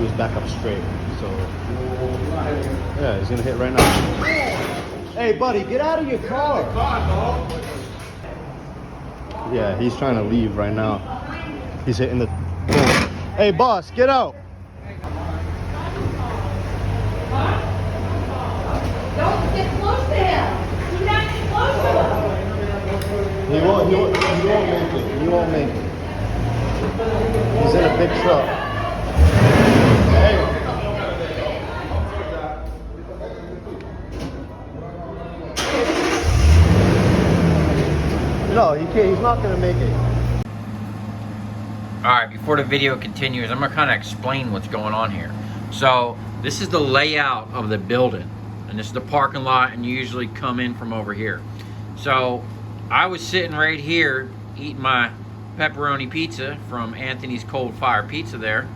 his back up straight. So yeah, he's gonna hit right now. Hey buddy, get out of your car. Yeah, he's trying to leave right now. He's hitting the boom. Hey boss, get out. Don't get close to him. Do not get close to him. He won't make it. He won't make it. He's in a big truck. Hey. No, he can't. He's not gonna make it. Alright, before the video continues, I'm gonna kind of explain what's going on here. So, this is the layout of the building. And this is the parking lot, and you usually come in from over here. So, I was sitting right here eating my pepperoni pizza from Anthony's Cold Fire Pizza there.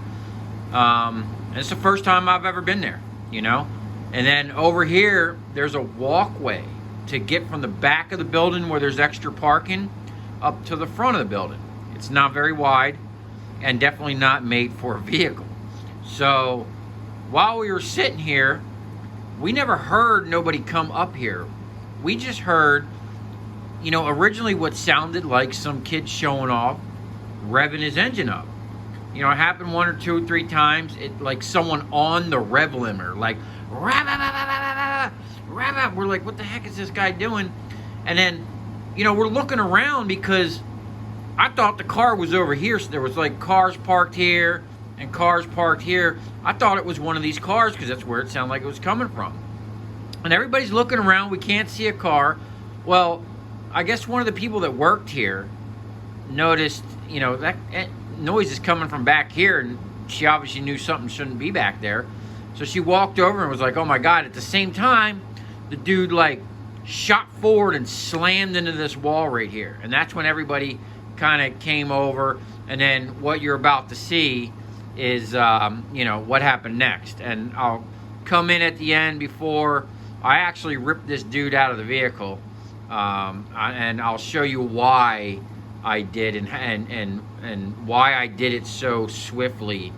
And it's the first time I've ever been there, you know? And then over here, there's a walkway to get from the back of the building where there's extra parking up to the front of the building. It's not very wide and definitely not made for a vehicle. So while we were sitting here, we never heard nobody come up here. We just heard, you know, originally what sounded like some kid showing off, revving his engine up. You know, it happened 1 or 2 or 3 times. It like someone on the rev limiter, like rev. We're like, what the heck is this guy doing? And then, you know, we're looking around because I thought the car was over here. So there was like cars parked here and cars parked here. I thought it was one of these cars because that's where it sounded like it was coming from. And everybody's looking around. We can't see a car. Well, I guess one of the people that worked here noticed, you know, that noise is coming from back here, and she obviously knew something shouldn't be back there. So she walked over and was like, oh my God. At the same time, the dude like shot forward and slammed into this wall right here. And that's when everybody kind of came over. And then what you're about to see is, you know, what happened next. And I'll come in at the end before I actually ripped this dude out of the vehicle. And I'll show you why I did and why I did it so swiftly.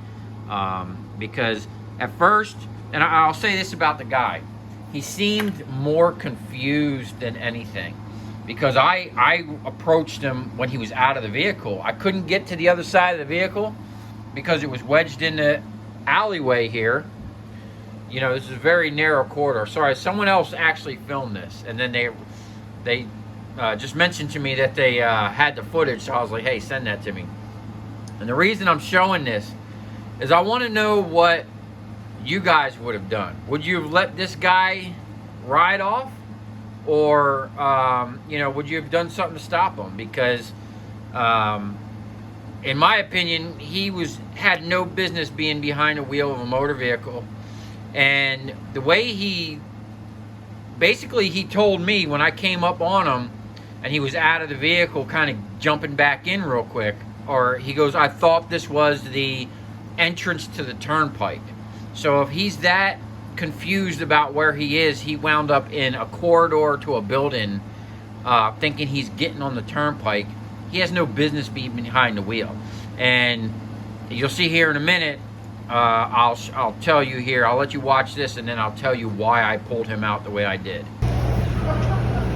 Because at first, and I'll say this about the guy, he seemed more confused than anything. Because I approached him when he was out of the vehicle. I couldn't get to the other side of the vehicle because it was wedged in the alleyway here. You know, this is a very narrow corridor. Sorry, someone else actually filmed this, and then they just mentioned to me that they had the footage, so I was like, hey, send that to me. And the reason I'm showing this is I want to know what you guys would have done. Would you have let this guy ride off? Or, you know, would you have done something to stop him? Because, in my opinion, he had no business being behind the wheel of a motor vehicle. And the way he told me when I came up on him and he was out of the vehicle kind of jumping back in real quick, or he goes, I thought this was the entrance to the turnpike. So if he's that confused about where he is, he wound up in a corridor to a building thinking he's getting on the turnpike. He has no business being behind the wheel. And you'll see here in a minute, I'll tell you here, I'll let you watch this and then I'll tell you why I pulled him out the way I did.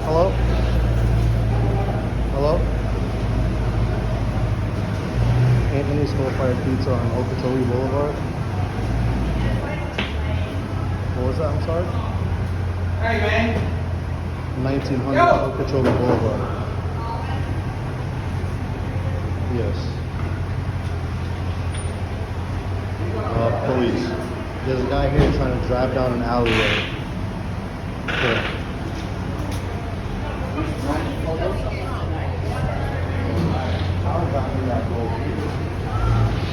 Hello? Hello? Anthony's Cold Fire Pizza on Okeechobee Boulevard. What was that? I'm sorry? Hey, man. 1900 Okeechobee Boulevard. Yes. Police. There's a guy here trying to drive down an alleyway. Here.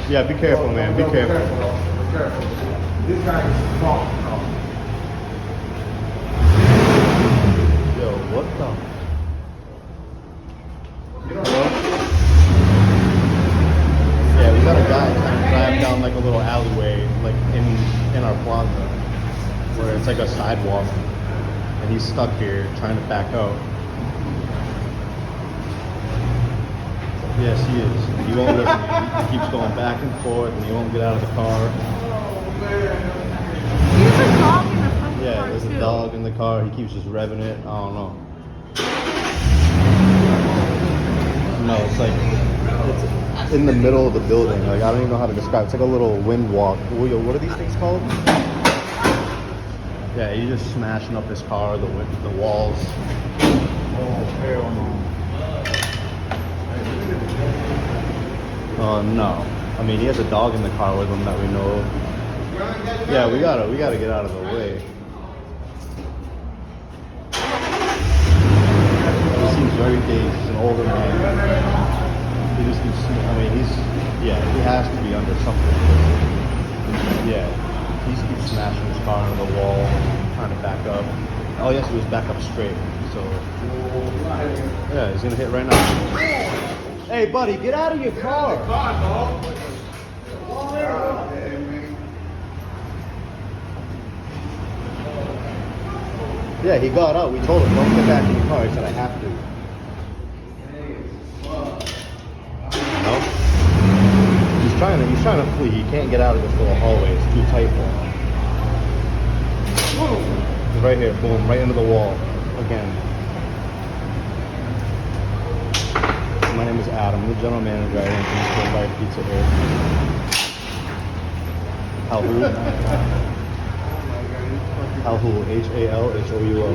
Yeah, be careful, man. Be careful. This guy is small. Yo, what the? Hello? Yeah, we got a guy trying to drive down like a little alleyway, like in our plaza, where it's like a sidewalk, and he's stuck here trying to back out. Yes, he is. He won't listen. He keeps going back and forth, and he won't get out of the car. in the car. He keeps just revving it. I don't know. No, it's like it's in the middle of the building. Like I don't even know how to describe. It's like a little wind walk. What are these things called? Yeah, he's just smashing up his car, the walls. Oh hell no. No. I mean, he has a dog in the car with him that we know of. Yeah, we gotta get out of the way. He seems very dazed. He's an older man. He just keeps. I mean, he has to be under something. Yeah, he just keeps smashing his car into the wall, trying to back up. All he has to do is back up straight. So, yeah, he's gonna hit right now. Hey, buddy, get out of your car. Yeah, he got out. We told him, don't get back in your car. He said, I have to. No? He's trying to flee. He can't get out of this little hallway. It's too tight for him. He's right here. Boom. Right into the wall. Again. My name is Adam. I'm the general manager. I run East Fire Pizza here. Halhul. Halhul. Halhoulo.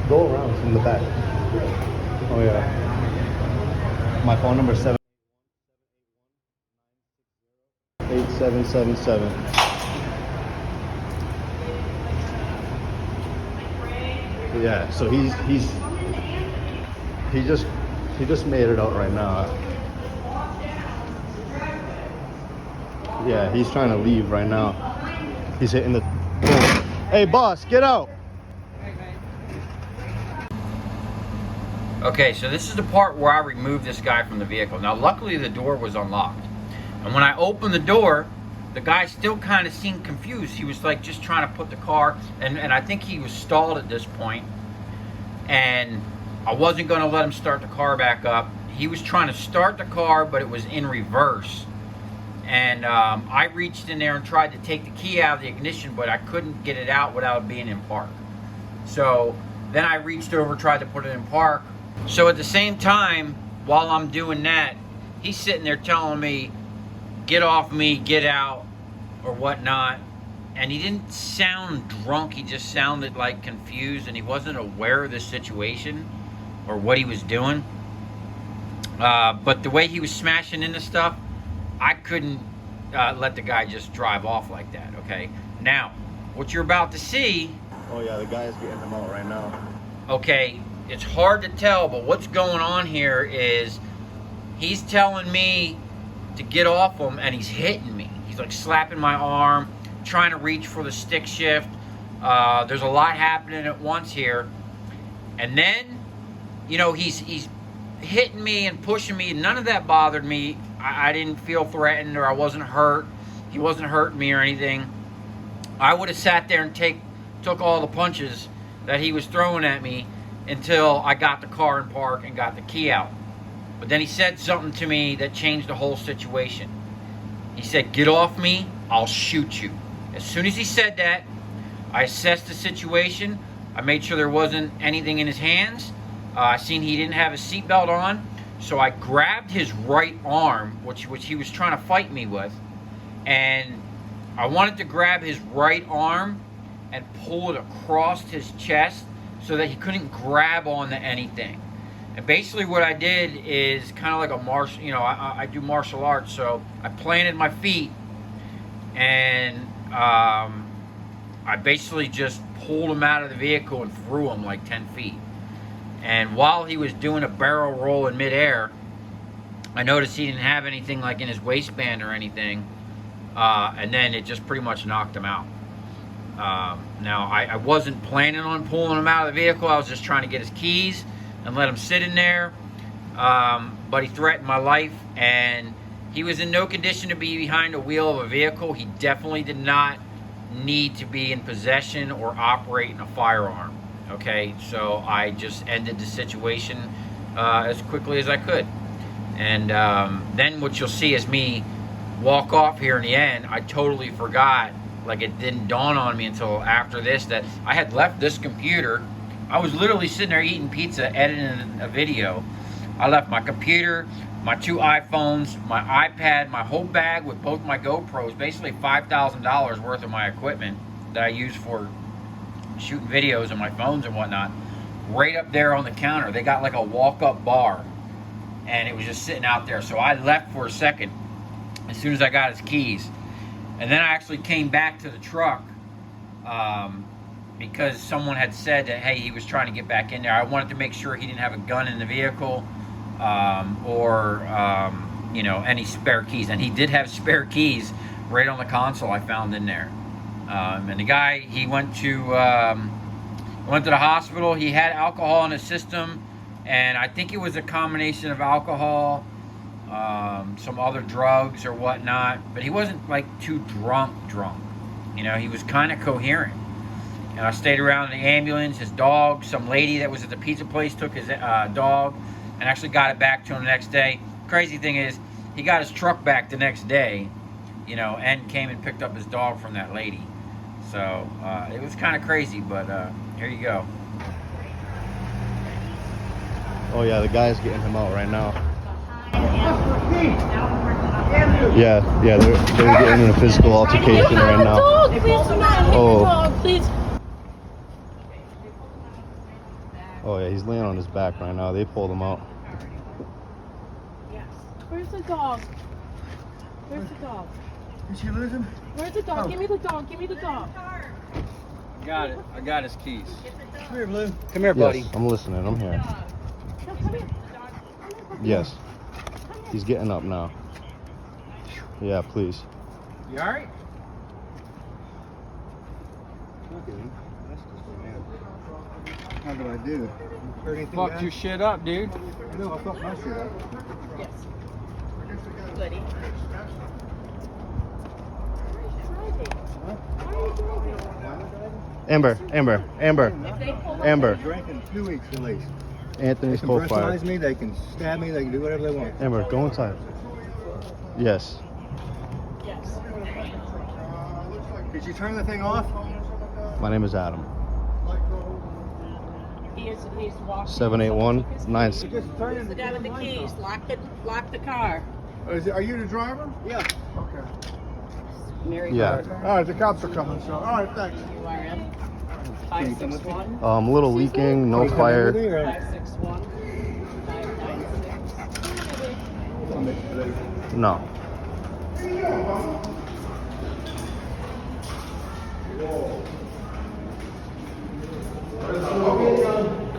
Go around from the back. Oh yeah. My phone number is 8777. Yeah, so he just made it out right now. Yeah, he's trying to leave right now. He's hitting the boom. Hey boss, get out. Okay, so this is the part where I removed this guy from the vehicle. Now, luckily the door was unlocked. And when I opened the door, the guy still kind of seemed confused. He was like just trying to put the car, and I think he was stalled at this point. And I wasn't going to let him start the car back up. He was trying to start the car, but it was in reverse. And I reached in there and tried to take the key out of the ignition, but I couldn't get it out without it being in park. So then I reached over, tried to put it in park. So at the same time, while I'm doing that, he's sitting there telling me, get off me, get out, or whatnot. And he didn't sound drunk, he just sounded like confused, and he wasn't aware of the situation or what he was doing. But the way he was smashing into stuff, I couldn't let the guy just drive off like that, okay? Now, what you're about to see... Oh yeah, the guy's getting him out right now. Okay, it's hard to tell, but what's going on here is he's telling me to get off him, and he's hitting me. He's like slapping my arm, trying to reach for the stick shift. There's a lot happening at once here. And then, you know, he's hitting me and pushing me. None of that bothered me. I didn't feel threatened, or I wasn't hurt. He wasn't hurting me or anything. I would have sat there and took all the punches that he was throwing at me until I got the car in park and got the key out. But then he said something to me that changed the whole situation. He said, get off me, I'll shoot you. As soon as he said that, I assessed the situation. I made sure there wasn't anything in his hands. I seen he didn't have a seatbelt on. So I grabbed his right arm, which he was trying to fight me with. And I wanted to grab his right arm and pull it across his chest so that he couldn't grab onto anything. And basically what I did is kind of like a martial, you know, I do martial arts, so I planted my feet and I basically just pulled him out of the vehicle and threw him like 10 feet. And while he was doing a barrel roll in midair, I noticed he didn't have anything like in his waistband or anything, and then it just pretty much knocked him out. Now, I wasn't planning on pulling him out of the vehicle. I was just trying to get his keys and let him sit in there. But he threatened my life, and he was in no condition to be behind the wheel of a vehicle. He definitely did not need to be in possession or operating a firearm. Okay, so I just ended the situation as quickly as I could. And then what you'll see is me walk off here in the end. I totally forgot like it didn't dawn on me until after this that I had left this computer. I was literally sitting there eating pizza, editing a video. I left my computer, my 2 iPhones, my iPad, my whole bag with both my GoPros, basically $5,000 worth of my equipment that I use for shooting videos on my phones and whatnot, right up there on the counter. They got like a walk-up bar, and it was just sitting out there. So I left for a second as soon as I got his keys. And then I actually came back to the truck because someone had said that, hey, he was trying to get back in there. I wanted to make sure he didn't have a gun in the vehicle or you know, any spare keys. And he did have spare keys right on the console I found in there. And the guy, he went to the hospital. He had alcohol in his system, and I think it was a combination of alcohol, some other drugs or whatnot, but he wasn't like too drunk. You know, he was kind of coherent. And I stayed around in the ambulance. His dog, some lady that was at the pizza place took his dog and actually got it back to him the next day. Crazy thing is, he got his truck back the next day, you know, and came and picked up his dog from that lady. So it was kind of crazy, but here you go. Oh yeah, the guy's getting him out right now. Yeah, they're getting in a physical altercation right now. Oh. Please. Oh yeah, he's laying on his back right now. They pulled him out. Where's the dog? Where's the dog? Did she lose him? Where's the dog? Give me the dog. Give me the dog. Got it. I got his keys. Come here, Blue. Come here, buddy. Yes, I'm listening. I'm here. No, come here. Yes. He's getting up now. Yeah, please. You all right? How did I do? Heard anything Fucked bad? your shit up, dude. No, I fucked my shit up. Yes. Goody. Amber. Drinking 2 weeks at least. Anthony's They can co-fired. brutalize me, they can stab me, they can do whatever they want. Amber, go inside. Yes. Yes. Did you turn the thing off? My name is Adam. He's walking. 781-9. Just turn it. Sit down with the keys. Lock the car. Are you the driver? Yeah. Okay. Mary. Yeah. All right, the cops are coming, so. All right, thanks. You are in. Can you come with me? 561. A little leaking, no fire. 561. 596. No.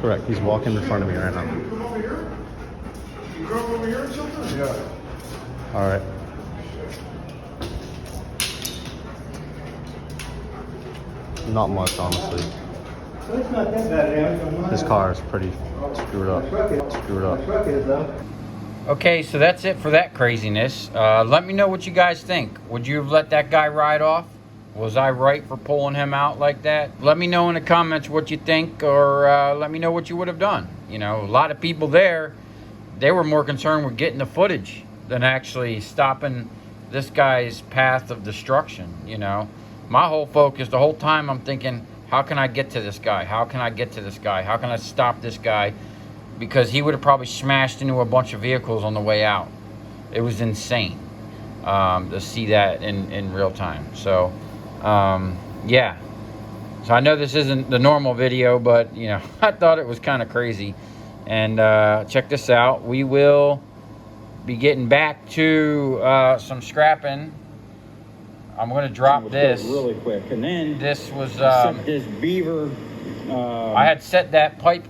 Correct. He's walking in front of me right now. Come over here? You drove over here or something? Yeah. All right. Not much, honestly. It's not that bad, His car is pretty screwed up. Okay, so that's it for that craziness. Let me know what you guys think. Would you have let that guy ride off? Was I right for pulling him out like that? Let me know in the comments what you think, or let me know what you would have done. You know, a lot of people there, they were more concerned with getting the footage than actually stopping this guy's path of destruction, you know. My whole focus, the whole time I'm thinking, how can I get to this guy? How can I get to this guy? How can I stop this guy? Because he would have probably smashed into a bunch of vehicles on the way out. It was insane to see that in real time. So, yeah. So I know this isn't the normal video, but, you know, I thought it was kind of crazy. And check this out. We will be getting back to some scrapping. I'm going to drop this really quick, and then this was set this beaver. I had set that pipe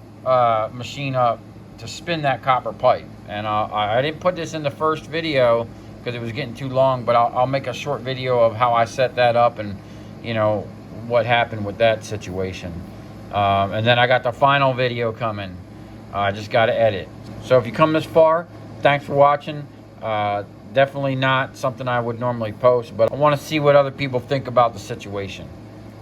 machine up to spin that copper pipe, and I didn't put this in the first video because it was getting too long, but I'll make a short video of how I set that up and, you know, what happened with that situation. And then I got the final video coming. I just got to edit. So if you come this far, thanks for watching. Definitely not something I would normally post, but I want to see what other people think about the situation.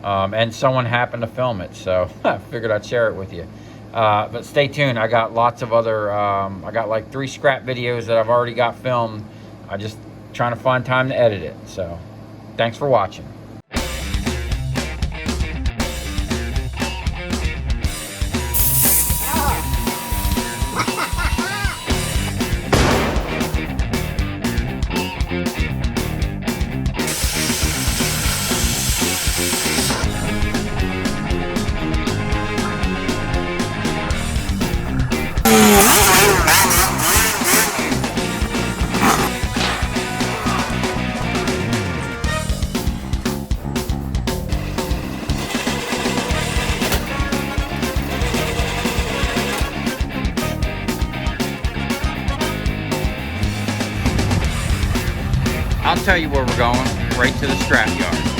And someone happened to film it, so I figured I'd share it with you. But stay tuned. I got lots of other, I got like 3 scrap videos that I've already got filmed. I just trying to find time to edit it. So thanks for watching. tell you where we're going. Right to the scrap yard.